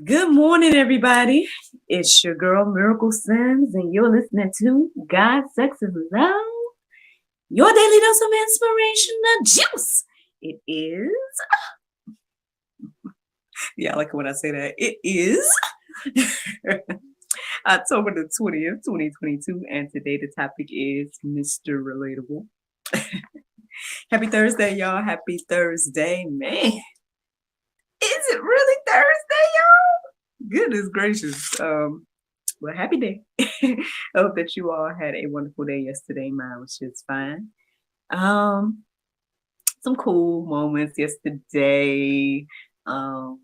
Good morning, everybody. It's your girl Miracle Sims, and you're listening to God, Sex, and Love, your daily dose of inspirational juice. It is, yeah, I like it when I say that. It is October the 20th, 2022, and today the topic is Mr. Relatable. Happy Thursday, y'all. Happy Thursday, man. Is it really Thursday, y'all? Goodness gracious. Well, happy day. I hope that you all had a wonderful day yesterday. Mine was just fine. Um, some cool moments yesterday. Um,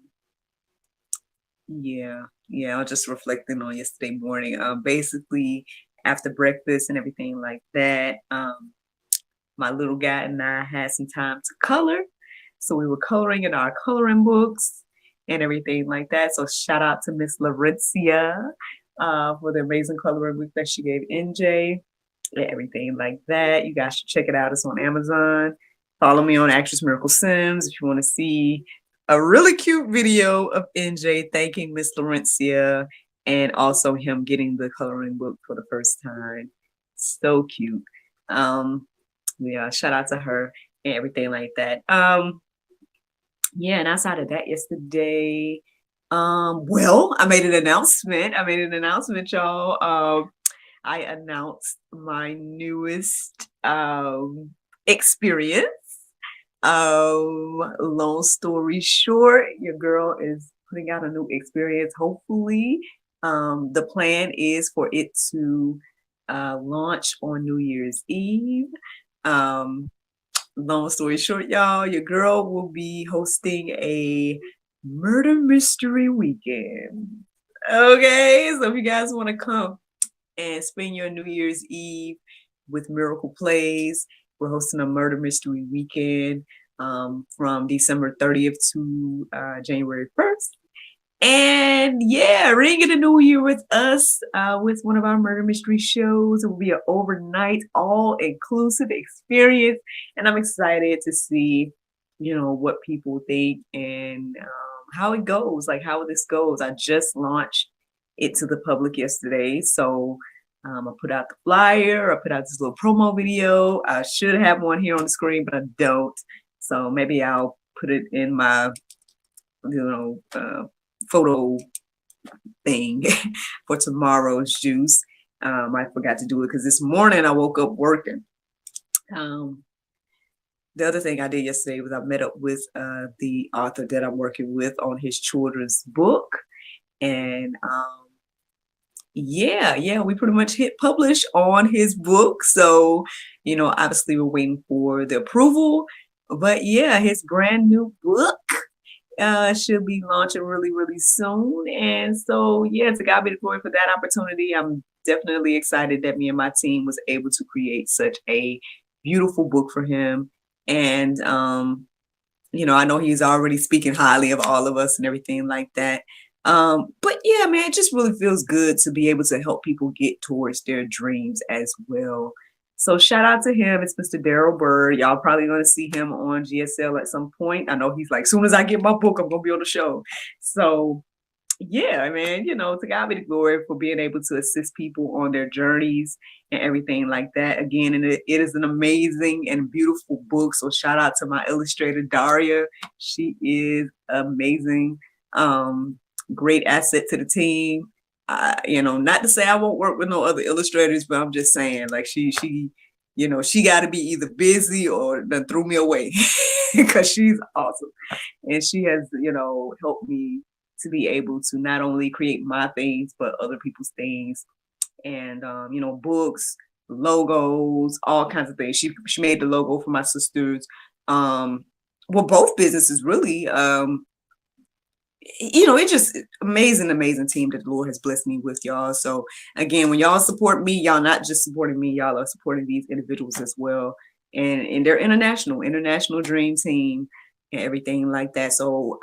yeah, I was just reflecting on yesterday morning. Basically after breakfast and everything like that, my little guy and I had some time to color. So we were coloring in our coloring books and everything like that. So shout out to Miss Laurentia for the amazing coloring book that she gave NJ and everything like that. You guys should check it out. It's on Amazon. Follow me on Actress Miracle Sims if you want to see a really cute video of NJ thanking Miss Laurentia and also him getting the coloring book for the first time. So cute. Yeah, shout out to her and everything like that. Yeah, and outside of that, yesterday, well, I made an announcement. Y'all. I announced my newest experience. Long story short, your girl is putting out a new experience. Hopefully, the plan is for it to launch on New Year's Eve. Long story short, y'all, your girl will be hosting a murder mystery weekend. Okay, so if you guys want to come and spend your New Year's Eve with Miracle Plays, we're hosting a murder mystery weekend from December 30th to January 1st. And yeah, ring in the new year with us with one of our murder mystery shows. It will be an overnight, all-inclusive experience, and I'm excited to see, what people think and how it goes, like how this goes. I just launched it to the public yesterday, so I put out the flyer. I put out this little promo video. I should have one here on the screen, but I don't. So maybe I'll put it in my, photo thing for tomorrow's juice. I forgot to do it because this morning I woke up working. The other thing I did yesterday was I met up with the author that I'm working with on his children's book. And yeah, we pretty much hit publish on his book. So, obviously we're waiting for the approval. But yeah, his brand new book should be launching really, really soon. And so, yeah, to God be the glory for that opportunity. I'm definitely excited that me and my team was able to create such a beautiful book for him. And, I know he's already speaking highly of all of us and everything like that. But yeah, man, it just really feels good to be able to help people get towards their dreams as well. So shout out to him. It's Mr. Daryl Bird. Y'all probably going to see him on GSL at some point. I know he's like, soon as I get my book, I'm going to be on the show. So yeah, man, to God be the glory for being able to assist people on their journeys and everything like that. Again, and it is an amazing and beautiful book. So shout out to my illustrator, Daria. She is amazing. Great asset to the team. Not to say I won't work with no other illustrators, but I'm just saying, like she got to be either busy or done threw me away because she's awesome, and she has helped me to be able to not only create my things but other people's things, and books, logos, all kinds of things. She made the logo for my sisters. Well, both businesses really. It's just amazing team that the Lord has blessed me with, y'all. So again, when y'all support me, y'all not just supporting me, y'all are supporting these individuals as well. And they're international dream team and everything like that. So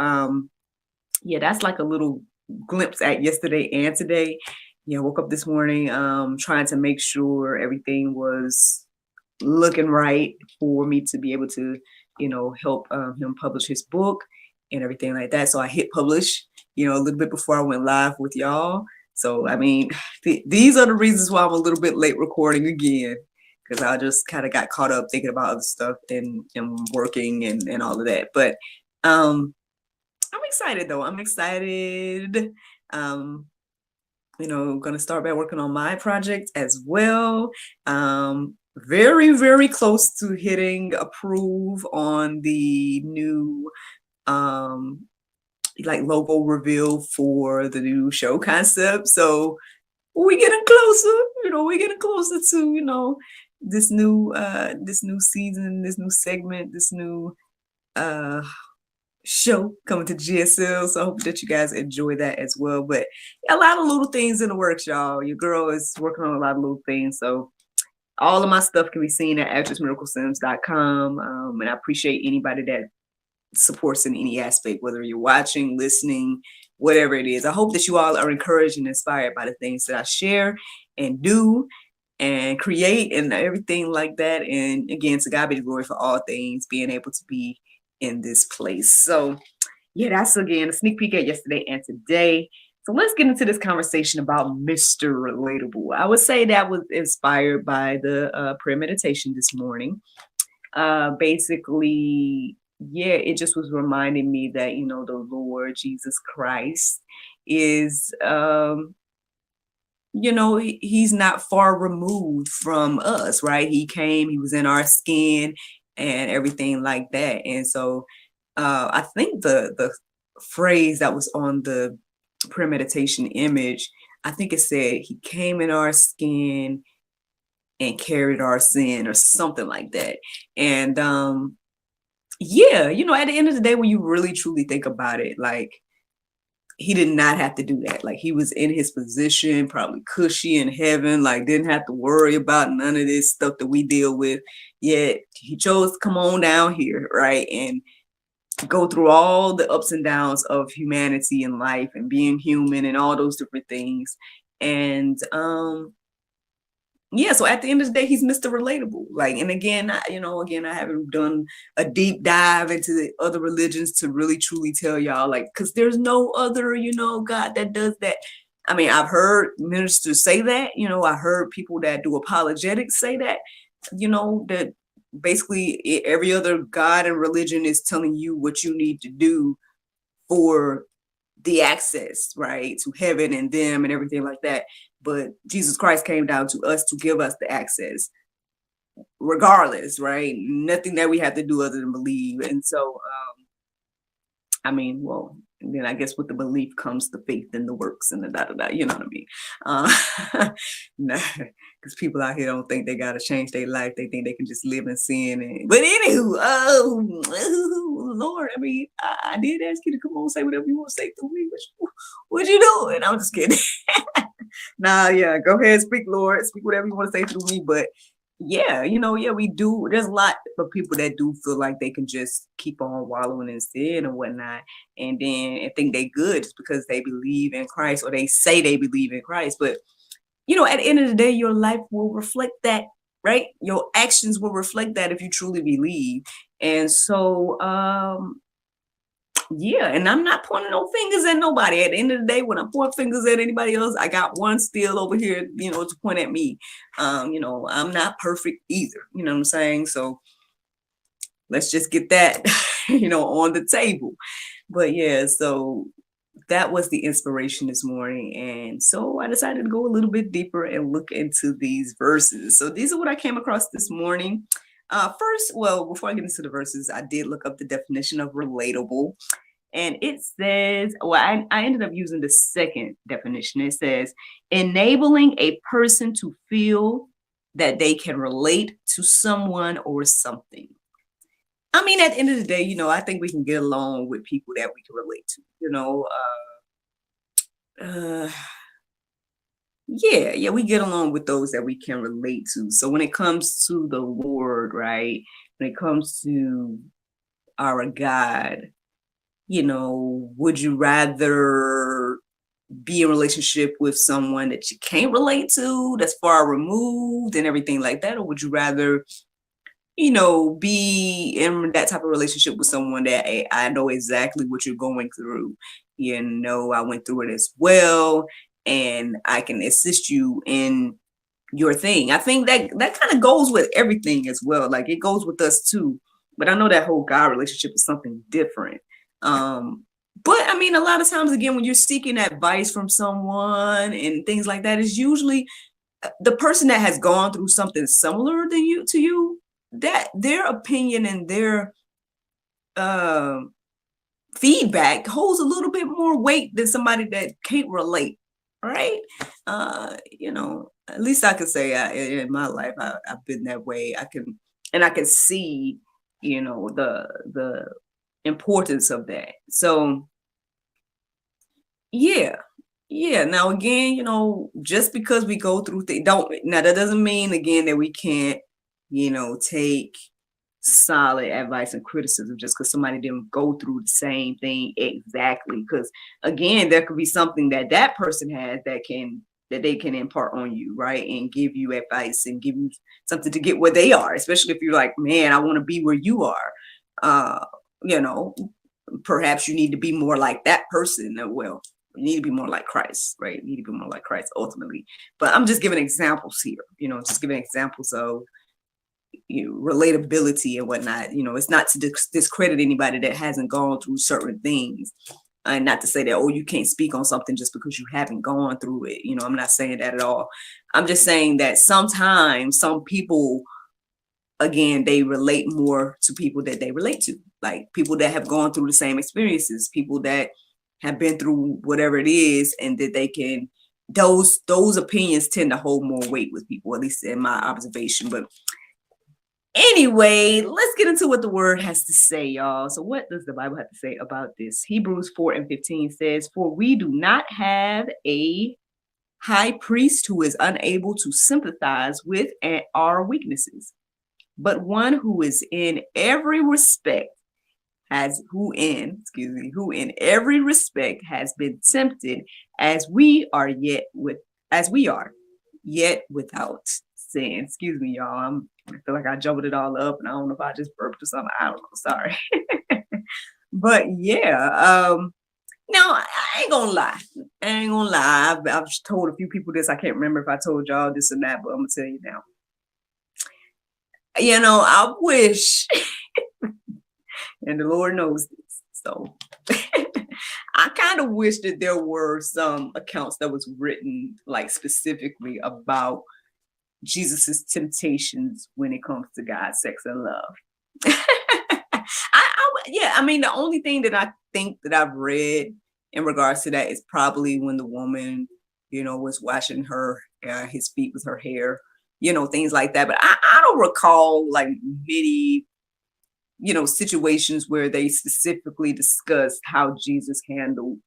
yeah, that's like a little glimpse at yesterday and today. Yeah, woke up this morning trying to make sure everything was looking right for me to be able to, help him publish his book and everything like that. So I hit publish a little bit before I went live with y'all. So, I mean, these are the reasons why I'm a little bit late recording again, because I just kind of got caught up thinking about other stuff and working and all of that. But I'm excited though. I'm excited. Um, gonna start back working on my project as well. Very, very close to hitting approve on the new like logo reveal for the new show concept. So we're getting closer, we're getting closer to, this new season, this new segment, this new show coming to GSL. So I hope that you guys enjoy that as well. But a lot of little things in the works, y'all. Your girl is working on a lot of little things. So all of my stuff can be seen at actressmiraclesims.com. And I appreciate anybody that supports in any aspect, whether you're watching, listening, whatever it is. I hope that you all are encouraged and inspired by the things that I share and do and create and everything like that. And again, to God be the glory for all things, being able to be in this place. So yeah, that's again a sneak peek at yesterday and today. So let's get into this conversation about Mr. Relatable. I would say that was inspired by the prayer meditation this morning. Basically, yeah, it just was reminding me that, the Lord Jesus Christ is, he's not far removed from us, right? He came, he was in our skin and everything like that. And so I think the phrase that was on the prayer meditation image, I think it said he came in our skin and carried our sin or something like that. And yeah, at the end of the day, when you really truly think about it, like he did not have to do that. Like he was in his position, probably cushy in heaven, like didn't have to worry about none of this stuff that we deal with. Yet he chose to come on down here, right? And go through all the ups and downs of humanity and life and being human and all those different things. And yeah, so at the end of the day, he's Mr. Relatable. Like, and again, I haven't done a deep dive into the other religions to really truly tell y'all, like, because there's no other, God that does that. I mean, I've heard ministers say that, I heard people that do apologetics say that, that basically every other God and religion is telling you what you need to do for the access, right, to heaven and them and everything like that. But Jesus Christ came down to us to give us the access regardless, right? Nothing that we have to do other than believe. And so, I mean, well, then I guess with the belief comes the faith and the works and the da-da-da, you know what I mean? Because people out here don't think they got to change their life. They think they can just live in sin. But anywho, Lord, I mean, I did ask you to come on, say whatever you want to say to me. What you doing? I'm just kidding. Nah, yeah, go ahead, speak, Lord. Speak whatever you want to say through me. But yeah, we do. There's a lot of people that do feel like they can just keep on wallowing in sin and whatnot, and think they good just because they believe in Christ or they say they believe in Christ. But at the end of the day, your life will reflect that, right? Your actions will reflect that if you truly believe. And so, yeah, and I'm not pointing no fingers at nobody. At the end of the day, when I'm pointing fingers at anybody else, I got one still over here, to point at me. I'm not perfect either. You know what I'm saying? So let's just get that, on the table. But yeah, so that was the inspiration this morning. And so I decided to go a little bit deeper and look into these verses. So these are what I came across this morning. First, well, before I get into the verses, I did look up the definition of relatable. And it says, well, I ended up using the second definition. It says, enabling a person to feel that they can relate to someone or something. I mean, at the end of the day, I think we can get along with people that we can relate to, yeah, we get along with those that we can relate to. So when it comes to the Lord, right, when it comes to our God, would you rather be in a relationship with someone that you can't relate to, that's far removed and everything like that? Or would you rather, be in that type of relationship with someone that I know exactly what you're going through I went through it as well, and I can assist you in your thing. I think that kind of goes with everything as well. Like it goes with us too. But I know that whole God relationship is something different. Um, but I mean, a lot of times, again, when you're seeking advice from someone and things like that, is usually the person that has gone through something similar to you, that their opinion and their um feedback holds a little bit more weight than somebody that can't relate, right? At least I can say in my life, I've been that way. I can see, the importance of that. So yeah, yeah. Now again, just because we go through things, don't now that doesn't mean again that we can't, take solid advice and criticism just because somebody didn't go through the same thing exactly. Because again, there could be something that that person has that they can impart on you, right, and give you advice and give you something to get where they are. Especially if you're like, man, I want to be where you are. Uh, you know, Perhaps you need to be more like that person. Well, you need to be more like Christ, right? You need to be more like Christ ultimately. But I'm just giving examples here. Just giving examples of relatability and whatnot. It's not to discredit anybody that hasn't gone through certain things, and not to say that, oh, you can't speak on something just because you haven't gone through it. I'm not saying that at all. I'm just saying that sometimes some people, again, they relate more to people that they relate to, like people that have gone through the same experiences, people that have been through whatever it is, and that they can those opinions tend to hold more weight with people, at least in my observation. But anyway, let's get into what the word has to say, y'all. So what does the Bible have to say about this? Hebrews 4:15 says, "For we do not have a high priest who is unable to sympathize with our weaknesses, but one who is in every respect who in every respect has been tempted as we are as we are, yet without sin." Excuse me, y'all. I feel like I jumbled it all up, and I don't know if I just burped or something. I don't know. Sorry. But yeah, now I ain't gonna lie. I've told a few people this. I can't remember if I told y'all this or not, but I'm gonna tell you now. I wish, and the Lord knows this. So I kind of wish that there were some accounts that was written like specifically about Jesus's temptations when it comes to God, sex, and love. I mean, the only thing that I think that I've read in regards to that is probably when the woman, was washing his feet with her hair, things like that. But I don't recall like many, situations where they specifically discussed how Jesus handled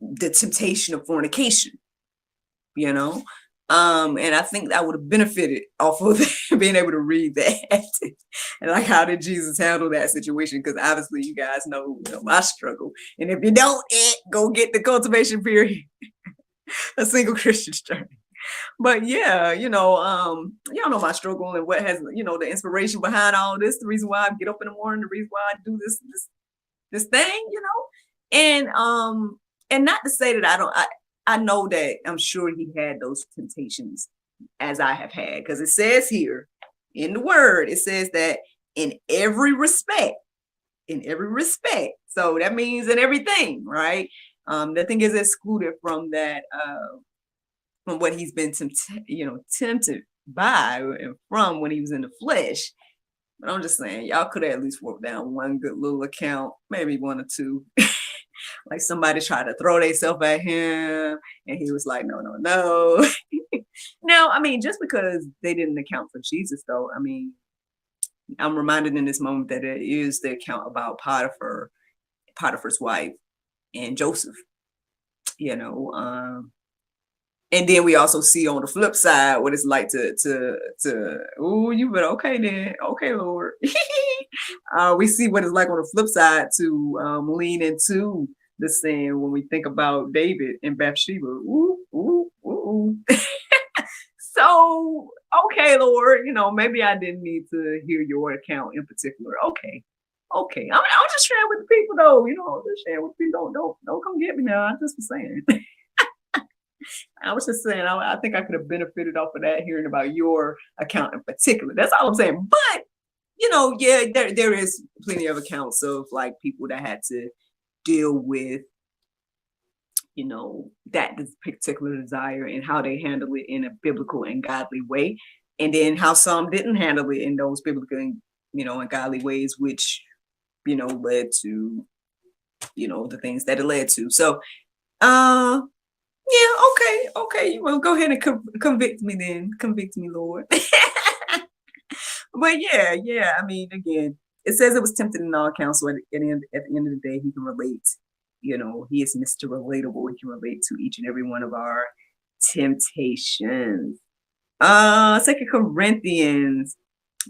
the temptation of fornication, you know. And I think I would have benefited off of being able to read that. And like, how did Jesus handle that situation? Because obviously you guys know, my struggle. And if you don't, go get the cultivation period, a single Christian's journey. But yeah, y'all know my struggle and what has, the inspiration behind all this, the reason why I get up in the morning, the reason why I do this thing, and not to say that I know that I'm sure he had those temptations as I have had, because it says here in the word, it says that in every respect. So that means in everything, right? Nothing is excluded from that, from what he's been tempted by and from when he was in the flesh. But I'm just saying, y'all could have at least wrote down one good little account, maybe one or two. Like somebody tried to throw themselves at him, and he was like, no, no, no. Now, I mean, just because they didn't account for Jesus, though, I mean, I'm reminded in this moment that it is the account about Potiphar's wife, and Joseph, you know. And then we also see on the flip side what it's like oh, you better, okay then, okay, Lord. We see what it's like on the flip side to lean into the sin when we think about David and Bathsheba. Ooh, ooh, ooh. So, okay, Lord, maybe I didn't need to hear your account in particular. Okay, Okay. I'm just sharing with the people though, just sharing with people. Don't come get me now. I just was saying. I was just saying, I think I could have benefited off of that, hearing about your account in particular. That's all I'm saying. But, yeah, there is plenty of accounts of like people that had to deal with, that this particular desire and how they handle it in a biblical and godly way. And then how some didn't handle it in those biblical and, and godly ways, which, led to, the things that it led to. So, yeah, okay. You will go ahead and convict me then. Convict me, Lord. But yeah. I mean, again, it says it was tempted in all accounts. So at the end of the day, he can relate. He is Mr. Relatable. He can relate to each and every one of our temptations. 2 Corinthians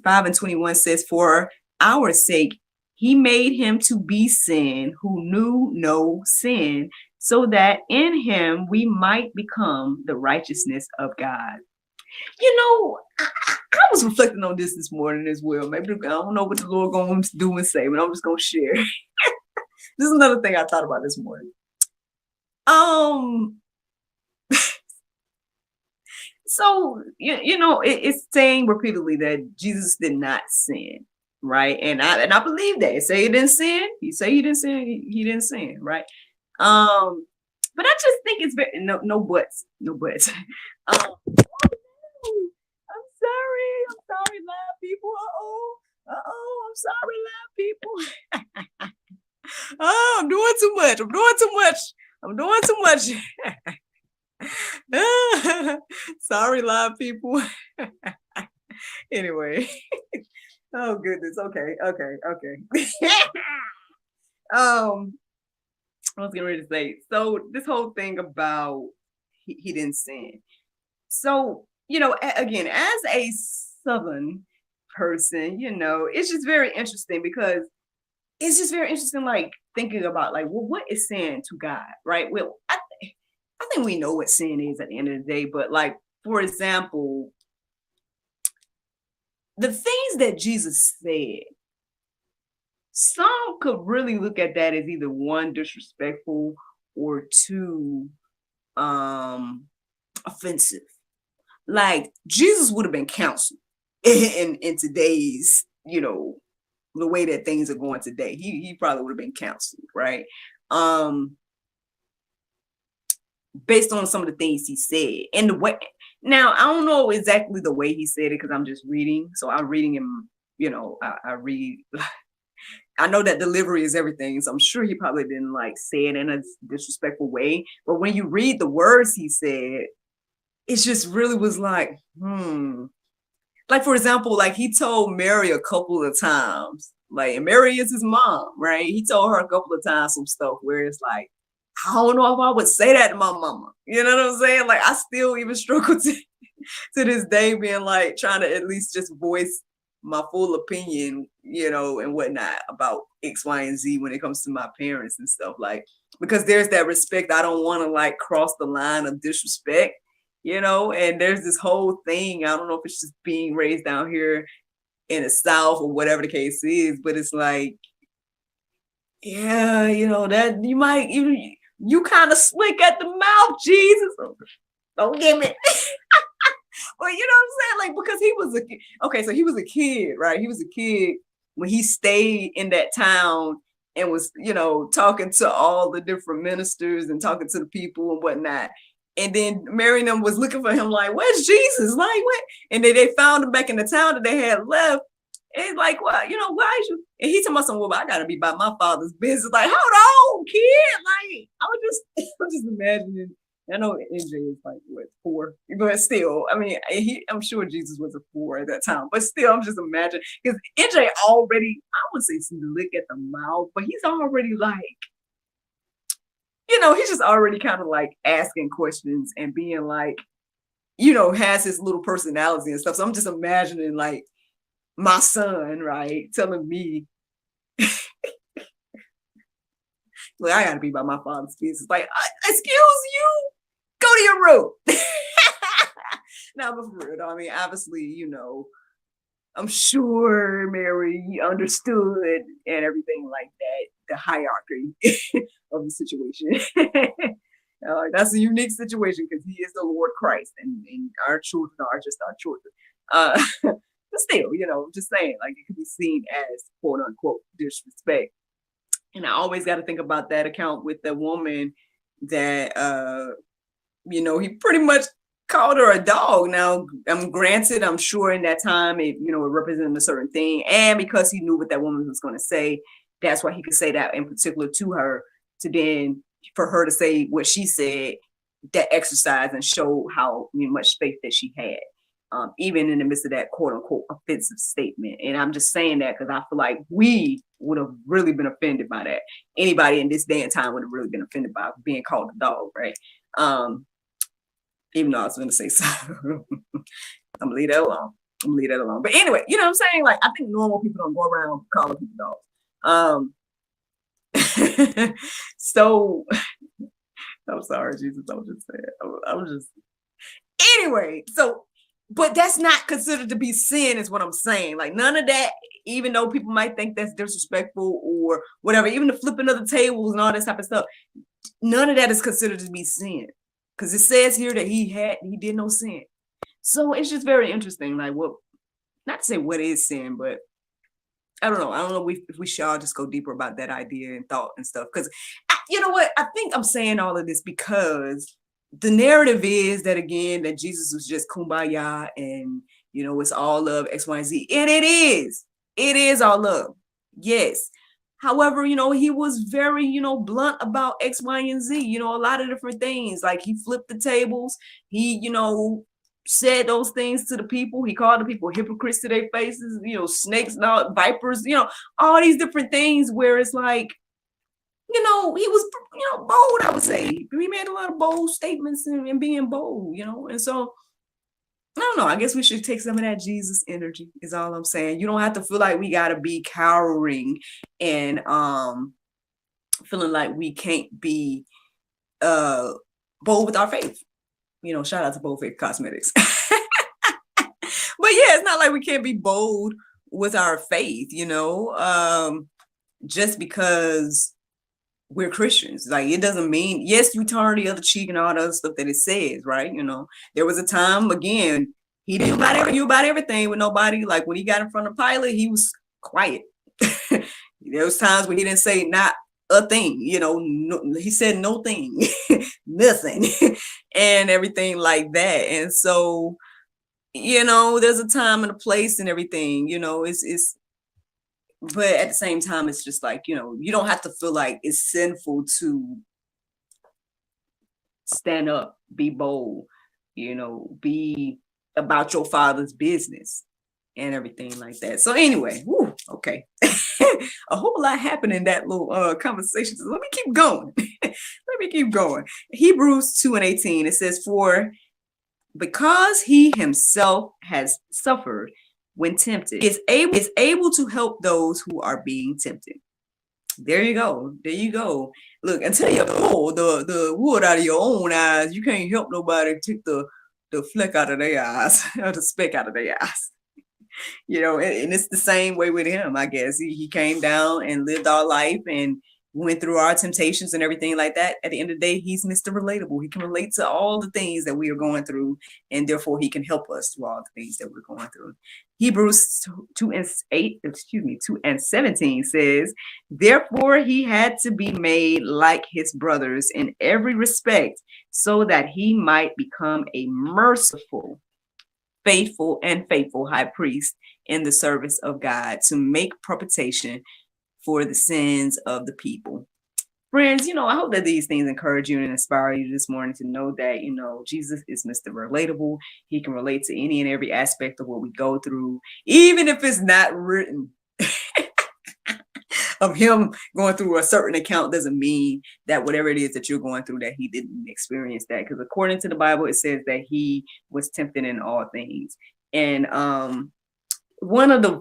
5:21 says, "For our sake, he made him to be sin who knew no sin, so that in him we might become the righteousness of God." I was reflecting on this morning as well. Maybe I don't know what the Lord going to do and say, but I'm just going to share. This is another thing I thought about this morning. So it's saying repeatedly that Jesus did not sin, right? And I believe that. It say he didn't sin. He say he didn't sin. He didn't sin, right? But I just think it's very no buts. I'm sorry, live people. I'm sorry, live people. Oh, I'm doing too much. Sorry, live people. Anyway. Oh goodness. Okay. I was getting ready to say, so this whole thing about he didn't sin. So, again, as a Southern person, it's just very interesting because it's just very interesting, like thinking about like, well, what is sin to God, right? Well, I think we know what sin is at the end of the day, but like, for example, the things that Jesus said, some could really look at that as either one, disrespectful, or two, offensive. Like Jesus would have been counseled in today's, the way that things are going today. He probably would have been counseled, right? Based on some of the things he said and the way. Now I don't know exactly the way he said it because I'm just reading. So I'm reading him. I read. I know that delivery is everything, so I'm sure he probably didn't like say it in a disrespectful way. But when you read the words he said, it just really was like, Like, for example, like he told Mary a couple of times, like, and Mary is his mom, right? He told her a couple of times some stuff where it's like, I don't know if I would say that to my mama. You know what I'm saying? Like, I still even struggle to this day being like, trying to at least just voice my full opinion, and whatnot about X, Y, and Z when it comes to my parents and stuff, like, because there's that respect. I don't want to like cross the line of disrespect, and there's this whole thing. I don't know if it's just being raised down here in the South or whatever the case is, but it's like, yeah, that you might even, you kind of slick at the mouth, Jesus. Don't give me. Well, you know what I'm saying? Like, because he was so he was a kid, right? He was a kid when he stayed in that town and was, talking to all the different ministers and talking to the people and whatnot. And then Mary and them was looking for him, like, where's Jesus? Like, what? And then they found him back in the town that they had left. And like, well, why is you? And he told me, well, I gotta be about my father's business. Like, hold on, kid. Like, I'm just imagining. I know NJ is like what 4, but still, I mean, I'm sure Jesus was a 4 at that time, but still, I'm just imagining because NJ already, I wouldn't say lick at the mouth, but he's already like, he's just already kind of like asking questions and being like, has his little personality and stuff. So I'm just imagining like my son, right, telling me, like, I gotta be by my father's business. Like, excuse you, go to your room. Now, but for real, I mean, obviously, I'm sure Mary understood and everything like that, the hierarchy of the situation. That's a unique situation because he is the Lord Christ, and our children are just our children. But still, just saying, like it could be seen as quote unquote disrespect. And I always got to think about that account with the woman that he pretty much called her a dog. Now, granted, I'm sure in that time it represented a certain thing, and because he knew what that woman was going to say, that's why he could say that in particular to her. To then for her to say what she said, that exercise and show how much faith that she had, even in the midst of that quote unquote offensive statement. And I'm just saying that because I feel like we would have really been offended by that. Anybody in this day and time would have really been offended by being called a dog, right? Even though I was going to say so. I'm gonna leave that alone. But anyway, you know what I'm saying? Like, I think normal people don't go around calling people dogs. So I'm sorry, Jesus. I'm just saying. I'm just anyway. So, but that's not considered to be sin, is what I'm saying. Like, none of that. Even though people might think that's disrespectful or whatever, even the flipping of the tables and all this type of stuff, none of that is considered to be sin, because it says here that he did no sin. So it's just very interesting. Like, not to say what is sin, but I don't know if we should all just go deeper about that idea and thought and stuff. Because you know what? I think I'm saying all of this because the narrative is that, again, that Jesus was just kumbaya and, it's all love, X, Y, and Z. And it is. It is all love. Yes. However, he was very, blunt about X, Y, and Z, a lot of different things. Like, he flipped the tables. He, said those things to the people. He called the people hypocrites to their faces, snakes and all, vipers, all these different things where it's like, he was, bold, I would say. He made a lot of bold statements and being bold, and so I don't know. I guess we should take some of that Jesus energy is all I'm saying. You don't have to feel like we got to be cowering and feeling like we can't be bold with our faith. Shout out to Bold Faith Cosmetics. But yeah, it's not like we can't be bold with our faith, just because we're Christians. Like, it doesn't mean, yes, you turn the other cheek and all the other stuff that it says, right? There was a time, again, he didn't argue about everything with nobody. Like, when he got in front of Pilate, he was quiet. There was times when he didn't say not a thing, no, he said no thing, nothing, and everything like that. And so, there's a time and a place and everything, it's but at the same time, it's just like, you don't have to feel like it's sinful to stand up, be bold, be about your Father's business and everything like that. So anyway, okay. A whole lot happened in that little conversation. So let me keep going. Hebrews 2:18, it says, "For because he himself has suffered when tempted, is able to help those who are being tempted." There you go. Look, until you pull the wood out of your own eyes, you can't help nobody take the fleck out of their eyes, or the speck out of their eyes. And it's the same way with him, I guess. He came down and lived our life and went through our temptations and everything like that. At the end of the day, he's Mr. Relatable. He can relate to all the things that we are going through, and therefore he can help us through all the things that we're going through. Hebrews 2:17 says, "Therefore he had to be made like his brothers in every respect, so that he might become a merciful, faithful high priest in the service of God, to make propitiation for the sins of the people." Friends, I hope that these things encourage you and inspire you this morning to know that, Jesus is Mr. Relatable. He can relate to any and every aspect of what we go through, even if it's not written. Of him going through a certain account doesn't mean that whatever it is that you're going through, that he didn't experience that. Because according to the Bible, it says that he was tempted in all things. And one of the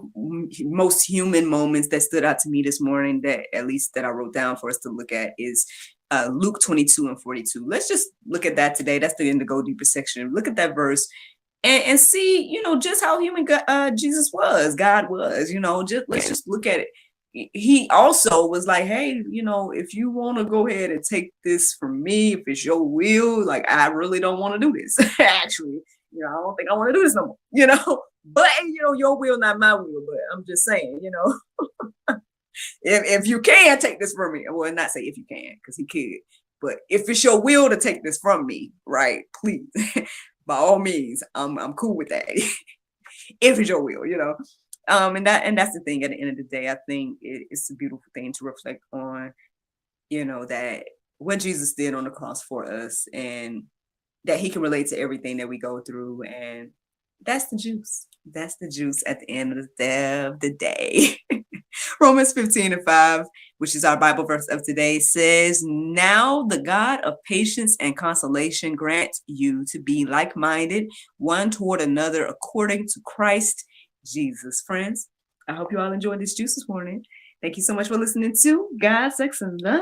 most human moments that stood out to me this morning, that at least that I wrote down for us to look at, is Luke 22:42. Let's just look at that today. That's the Go Deeper section. Look at that verse and see, just how human Jesus was, God was, let's just look at it. He also was like, hey, if you want to go ahead and take this from me, if it's your will, like, I really don't want to do this. Actually, I don't think I want to do this no more, but your will, not my will. But I'm just saying, if you can take this from me, well, not say if you can, because he could, but if it's your will to take this from me, right, please, by all means, I'm cool with that. If it's your will, and that's the thing. At the end of the day, I think it's a beautiful thing to reflect on, that what Jesus did on the cross for us, and that he can relate to everything that we go through, and that's the juice. That's the juice at the end of the day. Romans 15:5, which is our Bible verse of today, says, now the God of patience and consolation grant you to be like-minded, one toward another, according to Christ Jesus. Friends, I hope you all enjoyed this juice this morning. Thank you so much for listening to God, Sex, and Love,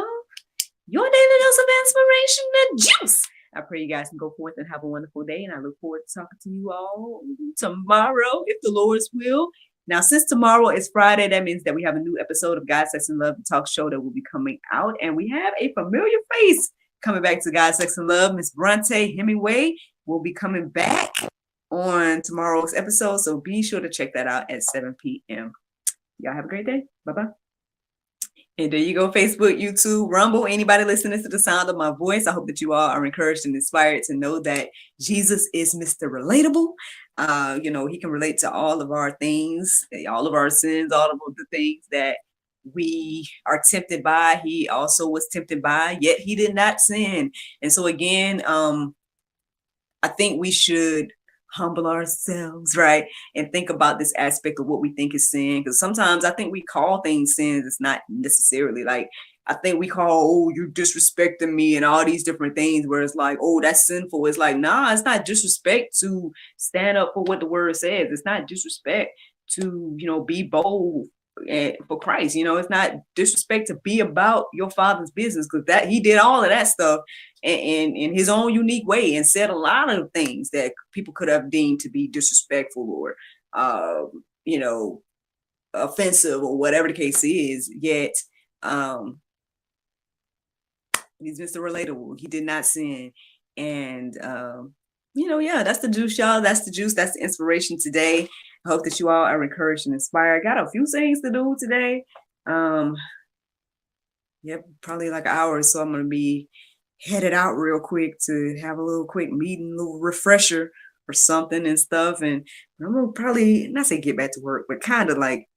your daily dose of inspiration and juice. I pray you guys can go forth and have a wonderful day, and I look forward to talking to you all tomorrow, if the Lord's will. Now, since tomorrow is Friday, that means that we have a new episode of God, Sex, and Love, the talk show, that will be coming out. And we have a familiar face coming back to God, Sex, and Love. Miss Bronte Hemingway will be coming back on tomorrow's episode. So be sure to check that out at 7 p.m. Y'all have a great day. Bye-bye. And there you go, Facebook, YouTube, Rumble, anybody listening to the sound of my voice. I hope that you all are encouraged and inspired to know that Jesus is Mr. Relatable. He can relate to all of our things, all of our sins, all of the things that we are tempted by. He also was tempted by, yet he did not sin. And so again, I think we should humble ourselves, right? And think about this aspect of what we think is sin. Because sometimes I think we call things sins. It's not necessarily like, I think we call, oh, you're disrespecting me and all these different things, where it's like, oh, that's sinful. It's like, nah, it's not disrespect to stand up for what the word says. It's not disrespect to, be bold for Christ. It's not disrespect to be about your Father's business, because that he did all of that stuff in his own unique way, and said a lot of things that people could have deemed to be disrespectful or offensive, or whatever the case is. Yet he's Mr. Relatable. He did not sin. And that's the juice, y'all. That's the juice. That's the inspiration today. I hope that you all are encouraged and inspired. Got a few things to do today. Probably like an hour or so. I'm gonna be headed out real quick to have a little quick meeting, a little refresher or something and stuff. And I'm gonna probably not say get back to work, but kind of like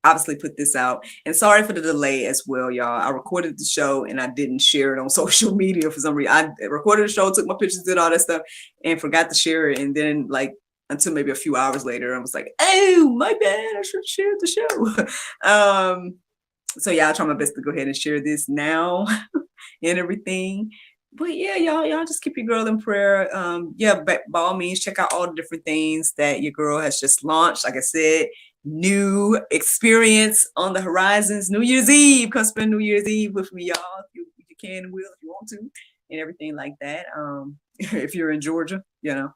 obviously put this out. And sorry for the delay as well, y'all. I recorded the show and I didn't share it on social media for some reason. I recorded the show, took my pictures, did all that stuff, and forgot to share it. And then until maybe a few hours later, I was like, oh, my bad, I should have shared the show. So yeah, I'll try my best to go ahead and share this now and everything. But yeah, y'all just keep your girl in prayer. By all means, check out all the different things that your girl has just launched. Like I said, new experience on the horizons. New Year's Eve. Come spend New Year's Eve with me, y'all. If you can and will, if you want to, and everything like that. If you're in Georgia, so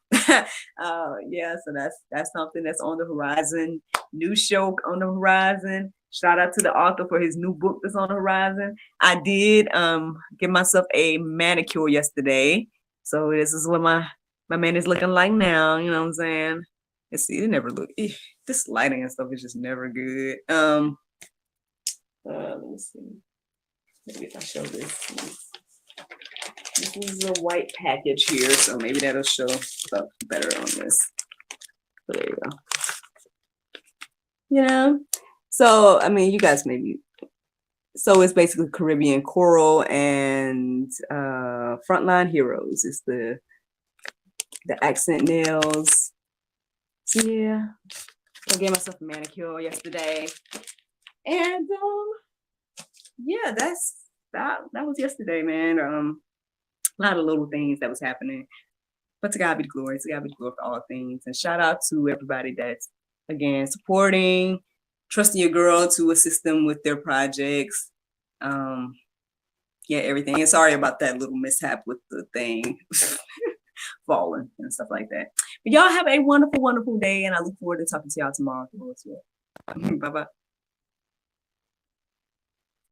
that's something that's on the horizon. New show on the horizon. Shout out to the author for his new book that's on the horizon. I did give myself a manicure yesterday. So this is what my man is looking like now. You know what I'm saying? Let's see, it never look. This lighting and stuff is just never good. Let me see. Maybe if I show this. This is a white package here, so maybe that'll show up better on this. So there you go. So, I mean, you guys maybe. So it's basically Caribbean coral and Frontline Heroes. It's the accent nails. So yeah, I gave myself a manicure yesterday, and that was yesterday, man. A lot of little things that was happening, but to God be the glory. To God be the glory for all things. And shout out to everybody that's again supporting, trusting your girl to assist them with their projects. Everything. And sorry about that little mishap with the thing. falling and stuff like that. But y'all have a wonderful, wonderful day, and I look forward to talking to y'all tomorrow. Bye bye.